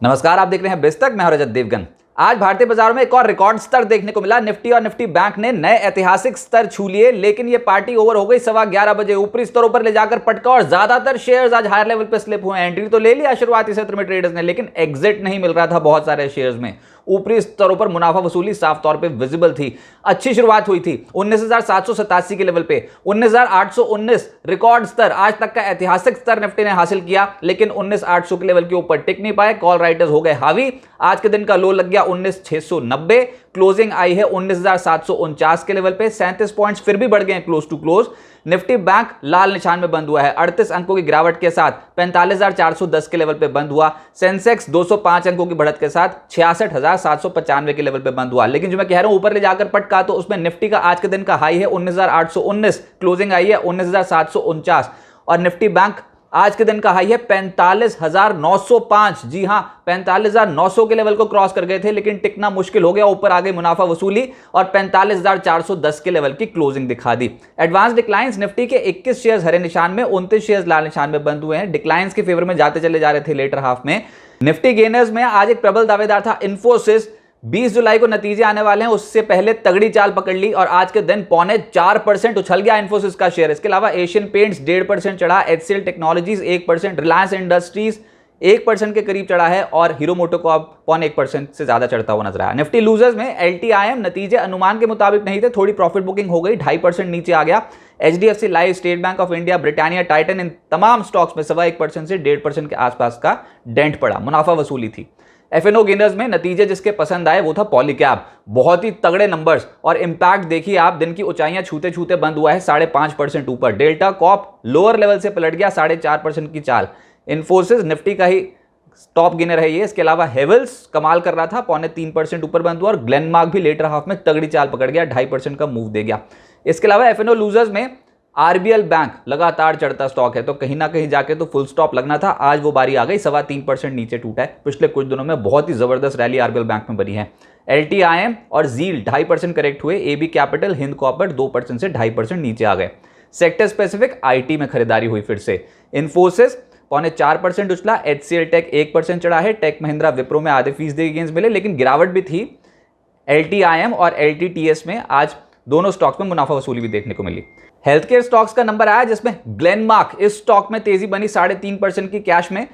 नमस्कार, आप देख रहे हैं बेस्तक। मैं हूं रजत देवगन। आज भारतीय बाजारों में एक और रिकॉर्ड स्तर देखने को मिला। निफ्टी और निफ्टी बैंक ने नए ऐतिहासिक स्तर छू लिए, लेकिन ये पार्टी ओवर हो गई 11:15 बजे। ऊपरी स्तरों पर ले जाकर पटका और ज्यादातर शेयर्स आज हायर लेवल पर स्लिप हुए। एंट्री तो ले लिया शुरुआती सत्र में ट्रेडर्स ने, लेकिन एग्जिट नहीं मिल रहा था बहुत सारे शेयर्स में। ऊपरी स्तरों पर मुनाफा वसूली साफ तौर पे विजिबल थी। अच्छी शुरुआत हुई थी 19,787 के लेवल पे। 19,819 रिकॉर्ड स्तर, आज तक का ऐतिहासिक स्तर निफ्टी ने हासिल किया, लेकिन 19,800 के लेवल के ऊपर टिक नहीं पाए। कॉल राइटर्स हो गए हावी। आज के दिन का लो लग गया 19,690। क्लोजिंग आई है 19,749 के लेवल पे। 37 पॉइंट्स फिर भी बढ़ गए close to close. Nifty bank लाल निशान में बंद हुआ है 38 अंकों की गिरावट के साथ 45,410 के लेवल पे बंद हुआ। सेंसेक्स 205 अंकों की बढ़त के साथ 66,795 के लेवल पे बंद हुआ। लेकिन जो मैं कह रहा हूं ऊपर ले जाकर पटका, तो उसमें निफ्टी का आज के दिन का हाई है 19,819, क्लोजिंग आई है 19,749 और निफ्टी बैंक आज के दिन का हाई है 45,905। जी हां, 45,900 के लेवल को क्रॉस कर गए थे, लेकिन टिकना मुश्किल हो गया। ऊपर आ गई मुनाफा वसूली और 45,410 के लेवल की क्लोजिंग दिखा दी। एडवांस डिक्लाइंस निफ्टी के 21 शेयर्स हरे निशान में, 29 शेयर्स लाल निशान में बंद हुए हैं। डिक्लाइंस के फेवर में जाते चले जा रहे थे लेटर हाफ में। निफ्टी गेनर्स में आज एक प्रबल दावेदार था इन्फोसिस। 20 जुलाई को नतीजे आने वाले हैं, उससे पहले तगड़ी चाल पकड़ ली और आज के दिन 4.25% उछल गया इन्फोसिस का शेयर। इसके अलावा एशियन पेंट्स 1.5% चढ़ा, एचसीएल टेक्नोलॉजीज 1%, रिलायंस इंडस्ट्रीज 1% के करीब चढ़ा है और हीरो मोटोकॉर्प 0.1% से ज्यादा चढ़ता हुआ नजर आया। निफ्टी लूजर्स में एलटीआईएम नतीजे अनुमान के मुताबिक नहीं थे, थोड़ी प्रॉफिट बुकिंग हो गई, 2.5% नीचे आ गया। HDFC Life, State Bank of India, Britannia, Titan, इन तमाम स्टॉक्स में 1.25% से 1.5% के आसपास का डेंट पड़ा। मुनाफा वसूली थी। एफएनओ गेनर्स में नतीजे जिसके पसंद आए वो था पॉलीकैब। बहुत ही तगड़े नंबर्स और इंपैक्ट देखिए आप, दिन की ऊंचाइयां छूते छूते बंद हुआ है 5.5% ऊपर। डेल्टा कॉप लोअर लेवल से पलट गया 4.5% की चाल। इन्फोसिस निफ्टी का ही टॉप गेनर है ये। इसके अलावा हेवल्स कमाल कर रहा था, 3.25% ऊपर बंद हुआ और ग्लेनमार्क भी लेटर हाफ में तगड़ी चाल पकड़ गया, 2.5% का मूव दे गया। इसके अलावा एफएनओ लूजर्स में आरबीएल बैंक लगातार चढ़ता स्टॉक है, तो कहीं ना कहीं जाके तो फुल स्टॉप लगना था। आज वो बारी आ गई, 3.25% नीचे टूटा है। पिछले कुछ दिनों में बहुत ही जबरदस्त रैली आरबीएल बैंक में बनी है। एलटीआईएम और जील 2.5% करेक्ट हुए। एबी कैपिटल, हिंद कॉपर 2% से 2.5% नीचे आ गए। सेक्टर स्पेसिफिक आईटी में खरीदारी हुई फिर से। इन्फोसिस 4.25% उछला। एचसीएल टेक 1% चढ़ा है। टेक महिंद्रा, विप्रो में आधे फीसदी गेंस मिले, लेकिन गिरावट भी थी। एलटीआईएम और एलटीटीएस में आज दोनों स्टॉक्स में मुनाफा वसूली भी देखने को मिली। हेल्थ केयर स्टॉक्स का नंबर आया जिसमें ग्लेनमार्क, इस स्टॉक में तेजी बनी 3.5% की कैश में।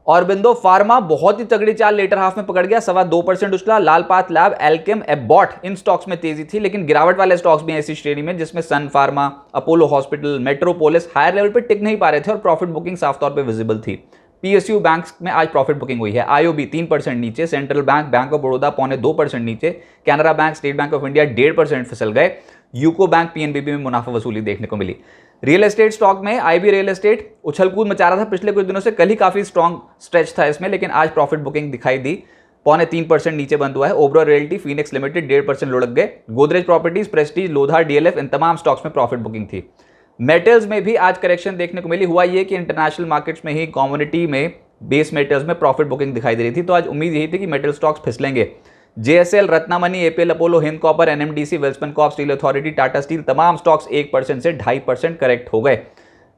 ऑरबिंदो फार्मा बहुत ही तगड़ी चाल लेटर हाफ में पकड़ गया, 2.25% उछला। लालपात लैब, एल्केम, एबॉट, इन स्टॉक्स में तेजी थी, लेकिन गिरावट वाले स्टॉक्स भी ऐसी श्रेणी में जिसमें Sun Pharma, Apollo Hospital, Metropolis higher level पर टिक नहीं पा रहे थे और प्रॉफिट बुकिंग साफ तौर पर विजिबल थी। पीएसयू बैंक में आज प्रॉफिट बुकिंग हुई है। आईओबी 3% नीचे। Central bank, bank of Baroda 2.25% नीचे। Canara bank, state Bank of India 1.5% फिसल गए। यूको बैंक, पीएनबी में मुनाफा वसूली देखने को मिली। रियल एस्टेट स्टॉक में आईबी रियल एस्टेट उछल कूद मचा रहा था पिछले कुछ दिनों से। कल ही काफी स्ट्रॉन्ग स्ट्रेच था इसमें, लेकिन आज प्रॉफिट बुकिंग दिखाई दी। 3.25% नीचे बंद हुआ है। ओबरा रियल्टी, फीनिक्स लिमिटेड 1.5% लुढ़क गए। Godrej Properties, Prestige, Lodha, DLF, इन तमाम स्टॉक्स में प्रॉफिट बुकिंग थी। मेटल्स में भी आज करेक्शन देखने को मिली। हुआ ये कि इंटरनेशनल मार्केट्स में ही कमोडिटी में, बेस मेटल्स में प्रॉफिट बुकिंग दिखाई दे रही थी, तो आज उम्मीद यही थी कि मेटल स्टॉक्स फिसलेंगे। JSL, Ratnamani, APL, Apollo, Hind Copper, NMDC, Welspun Corp, Steel Authority, Tata Steel, तमाम स्टॉक्स 1% से 2.5% करेक्ट हो गए।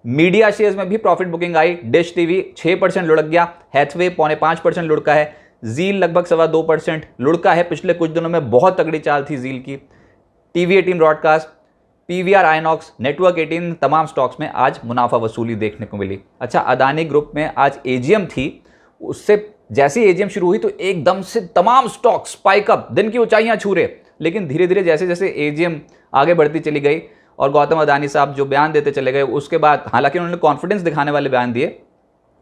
मीडिया शेयर्स में भी प्रॉफिट बुकिंग आई। डिश टीवी 6% लुढ़क गया। हैथवे 5.5% लुढ़का है। जील लगभग 2.25% लुढ़का है। पिछले कुछ दिनों में बहुत तगड़ी चाल थी जील की। टीवी18 ब्रॉडकास्ट, पीवीआर, आइनॉक्स, नेटवर्क 18, तमाम स्टॉक्स में आज मुनाफा वसूली देखने को मिली। अच्छा, अदानी ग्रुप में आज एजीएम थी। उससे जैसे एजीएम शुरू हुई तो एकदम से तमाम स्टॉक स्पाइक अप, दिन की ऊंचाइयां छू रहे। लेकिन धीरे धीरे जैसे जैसे एजीएम आगे बढ़ती चली गई और गौतम अदानी साहब जो बयान देते चले गए, उसके बाद हालांकि उन्होंने कॉन्फिडेंस दिखाने वाले बयान दिए,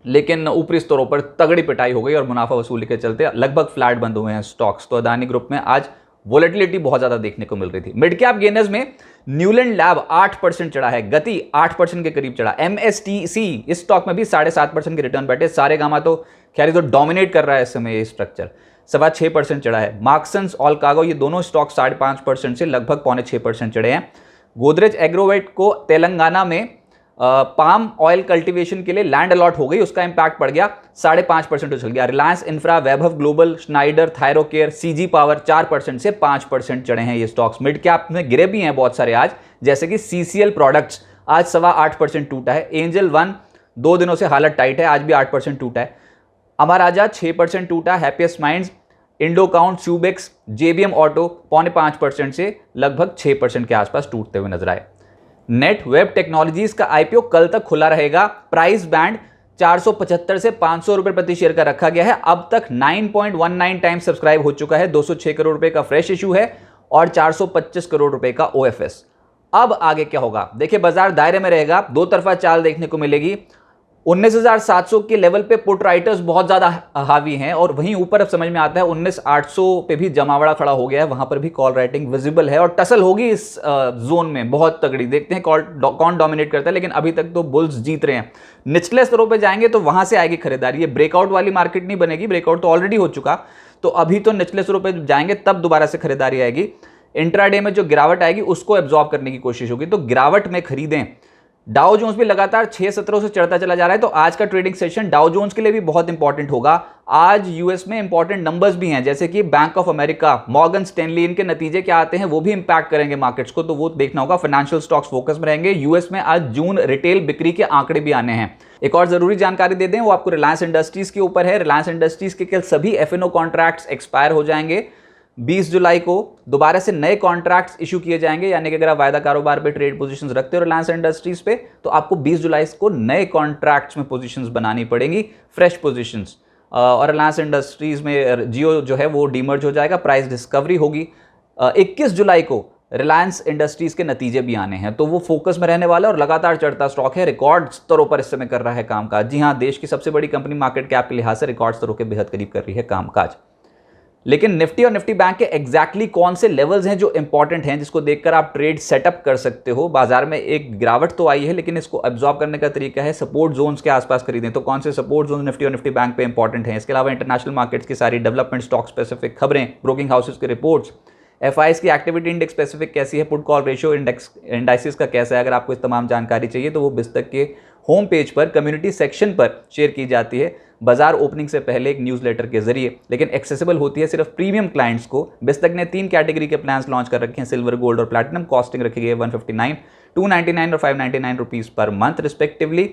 लेकिन ऊपरी स्तरों पर तगड़ी पिटाई हो गई और मुनाफा वसूली के चलते लगभग फ्लैट बंद हुए हैं स्टॉक्स। तो अदानी ग्रुप में आज वोलेटिलिटी बहुत ज्यादा देखने को मिल रही थी। मिड कैप गेनर्स में न्यूलैंड लैब 8% चढ़ा है। गति 8% के करीब चढ़ा। एमएसटीसी, इस स्टॉक में भी 7.5% के रिटर्न बैठे। सारे गामा तो खैर जो डोमिनेट कर रहा है इस समय ये स्ट्रक्चर, 6.25% चढ़ा है। मार्क्सन्स, ऑल कार्गो, ये दोनों स्टॉक 5.5% से लगभग 5.25% चढ़े हैं। गोदरेज एग्रोवेट को तेलंगाना में पाम ऑयल कल्टीवेशन के लिए लैंड अलॉट हो गई, उसका इंपैक्ट पड़ गया, 5.5% उछल गया। Reliance Infra, Vaibhav Global, Schneider, Thyrocare, CG Power 4% से 5% चढ़े हैं ये स्टॉक्स। मिड कैप में गिरे भी हैं बहुत सारे आज, जैसे कि सीसीएल प्रोडक्ट्स आज 8.25% टूटा है। एंजल वन 2 दिनों से हालत टाइट है, आज भी 8% टूटा है। अमर राजा 6% टूटा, Happiest Minds, Indo Count, Subex, JBM Auto 4.5% से लगभग 6% के आसपास टूटते हुए नजर आए। नेट वेब टेक्नोलॉजीज का आईपीओ कल तक खुला रहेगा। प्राइस बैंड 475 से 500 रुपए प्रति शेयर का रखा गया है। अब तक 9.19 टाइम्स सब्सक्राइब हो चुका है। 206 करोड़ रुपए का फ्रेश इशू है और 425 करोड़ रुपए का ओएफएस। अब आगे क्या होगा? देखिए, बाजार दायरे में रहेगा, दो तरफा चाल देखने को मिलेगी। 19,700 के लेवल पे पुट राइटर्स बहुत ज्यादा हावी हैं और वहीं ऊपर अब समझ में आता है 19,800 पे भी जमावड़ा खड़ा हो गया है, वहां पर भी कॉल राइटिंग विजिबल है और टसल होगी इस जोन में बहुत तगड़ी। देखते हैं कौन डोमिनेट करता है, लेकिन अभी तक तो बुल्स जीत रहे हैं। निचले स्तरों पे जाएंगे तो वहां से आएगी खरीदारी। ये ब्रेकआउट वाली मार्केट नहीं बनेगी, ब्रेकआउट तो ऑलरेडी हो चुका, तो अभी तो निचले स्तरों पे जाएंगे तब दोबारा से खरीदारी आएगी। इंट्राडे में जो गिरावट आएगी उसको एब्जॉर्ब करने की कोशिश होगी, तो गिरावट में खरीदें। डाउ जोन्स भी लगातार 6-17 से चढ़ता चला जा रहा है, तो आज का ट्रेडिंग सेशन डाउ जोन्स के लिए भी बहुत इंपॉर्टेंट होगा। आज यूएस में इंपॉर्टेंट नंबर्स भी हैं, जैसे कि bank of America, Morgan Stanley, इनके नतीजे क्या आते हैं वो भी इंपैक्ट करेंगे मार्केट्स को, तो वो देखना होगा। फाइनेंशियल स्टॉक्स फोकस में रहेंगे। यूएस में आज जून रिटेल बिक्री के आंकड़े भी आने हैं। एक और जरूरी जानकारी दे दें, वो आपको रिलायंस इंडस्ट्रीज के ऊपर है। रिलायंस इंडस्ट्रीज के कल सभी एफएनओ कॉन्ट्रैक्ट्स एक्सपायर हो जाएंगे। 20 जुलाई को दोबारा से नए कॉन्ट्रैक्ट्स इशू किए जाएंगे, यानी कि अगर आप वायदा कारोबार पे ट्रेड पोजीशंस रखते हो रिलायंस इंडस्ट्रीज पे, तो आपको 20 जुलाई को नए कॉन्ट्रैक्ट्स में पोजीशंस बनानी पड़ेंगी, फ्रेश पोजीशंस। और रिलायंस इंडस्ट्रीज में जियो जो है वो डीमर्ज हो जाएगा, प्राइस डिस्कवरी होगी। 21 जुलाई को रिलायंस इंडस्ट्रीज के नतीजे भी आने हैं, तो वो फोकस में रहने वाला और लगातार चढ़ता स्टॉक है। रिकॉर्ड स्तरों पर इस समय कर रहा है कामकाज। जी हाँ, देश की सबसे बड़ी कंपनी मार्केट कैप के लिहाज से रिकॉर्ड स्तरों के बेहद करीब कर रही है कामकाज। लेकिन निफ्टी और निफ्टी बैंक के एग्जैक्टली कौन से लेवल्स हैं जो इंपॉर्टेंट हैं, जिसको देखकर आप ट्रेड सेटअप कर सकते हो? बाजार में एक गिरावट तो आई है, लेकिन इसको एब्जॉर्ब करने का तरीका है सपोर्ट जोन्स के आसपास खरीदें। तो कौन से सपोर्ट जोन निफ्टी और निफ्टी बैंक पे इंपॉर्टेंट हैं? इसके अलावा इंटरनेशनल मार्केट्स की सारी डेवलपमेंट, स्टॉक स्पेसिफिक खबरें, ब्रोकिंग हाउसेस के रिपोर्ट्स, एफआईएस की एक्टिविटी इंडेक्स स्पेसिफिक कैसी है, पुट कॉल रेशियो इंडाइसिस का कैसा है। अगर आपको इस तमाम जानकारी चाहिए तो वो बिस्तक के होम पेज पर कम्युनिटी सेक्शन पर शेयर की जाती है बाजार ओपनिंग से पहले एक न्यूज़लेटर के जरिए, लेकिन एक्सेसिबल होती है सिर्फ प्रीमियम क्लाइंट्स को। बिस्तक ने 3 कैटेगरी के प्लान्स लॉन्च कर रखे हैं, सिल्वर, गोल्ड और प्लैटिनम। कॉस्टिंग रखी गई है 159, 299 और 599 रुपीज़ पर मंथ रिस्पेक्टिवली।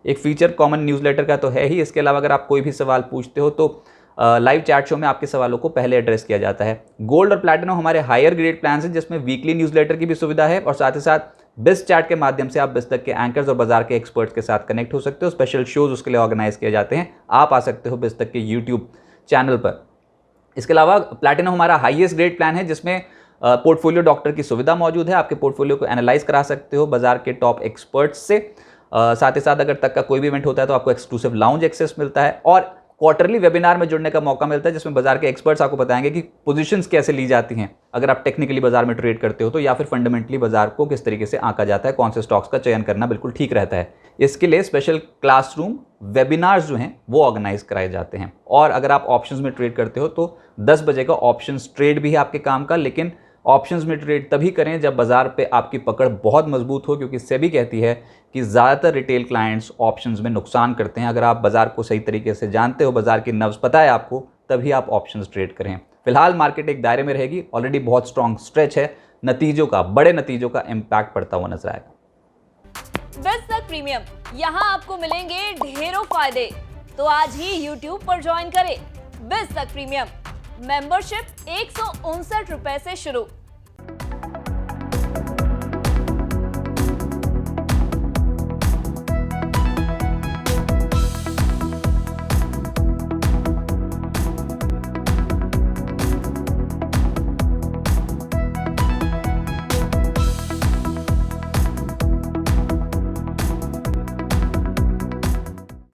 एक फीचर कॉमन न्यूज़लेटर का तो है ही, इसके अलावा अगर आप कोई भी सवाल पूछते हो तो लाइव चैट शो में आपके सवालों को पहले एड्रेस किया जाता है। गोल्ड और प्लैटिनम हमारे हायर ग्रेड प्लान हैं, जिसमें वीकली न्यूज़लेटर की भी सुविधा है और साथ ही साथ बिस्ट चैट के माध्यम से आप बिस्तक के एंकर्स और बाजार के एक्सपर्ट्स के साथ कनेक्ट हो सकते हो। स्पेशल शोज उसके लिए ऑर्गेनाइज किए जाते हैं, आप आ सकते हो बिस्तक के यूट्यूब चैनल पर। इसके अलावा प्लैटिनम हमारा हाईएस्ट ग्रेड प्लान है, जिसमें पोर्टफोलियो डॉक्टर की सुविधा मौजूद है। आपके पोर्टफोलियो को एनालाइज करा सकते हो बाजार के टॉप एक्सपर्ट्स से। साथ ही साथ अगर तक का कोई भी इवेंट होता है तो आपको एक्सक्लूसिव लाउंज एक्सेस मिलता है और क्वार्टरली वेबिनार में जुड़ने का मौका मिलता है, जिसमें बाजार के एक्सपर्ट्स आपको बताएंगे कि पोजीशंस कैसे ली जाती हैं अगर आप टेक्निकली बाजार में ट्रेड करते हो तो, या फिर फंडामेंटली बाजार को किस तरीके से आंका जाता है, कौन से स्टॉक्स का चयन करना बिल्कुल ठीक रहता है। इसके लिए स्पेशल क्लासरूम वेबिनार्स जो हैं वो ऑर्गेनाइज कराए जाते हैं। और अगर आप ऑप्शंस में ट्रेड करते हो तो 10 बजे का ऑप्शंस ट्रेड भी है आपके काम का, लेकिन ऑप्शंस में ट्रेड तभी करें जब बाजार पे आपकी पकड़ बहुत मजबूत हो, क्योंकि सेबी कहती है कि ज़्यादातर रिटेल क्लाइंट्स ऑप्शंस में नुकसान करते हैं। अगर आप बाजार को सही तरीके से जानते हो, बाजार की नब्ज पता है आपको, तभी आप ऑप्शंस ट्रेड करें। फिलहाल मार्केट एक दायरे में रहेगी, ऑलरेडी बहुत स्ट्रॉन्ग स्ट्रेच है, नतीजों का, बड़े नतीजों का इम्पैक्ट पड़ता हुआ नजर आएगा। बिस्तक प्रीमियम, यहाँ आपको मिलेंगे ढेरों फायदे, तो आज ही YouTube पर ज्वाइन करें। बिस्तक प्रीमियम मेंबरशिप 159 रुपए से शुरू।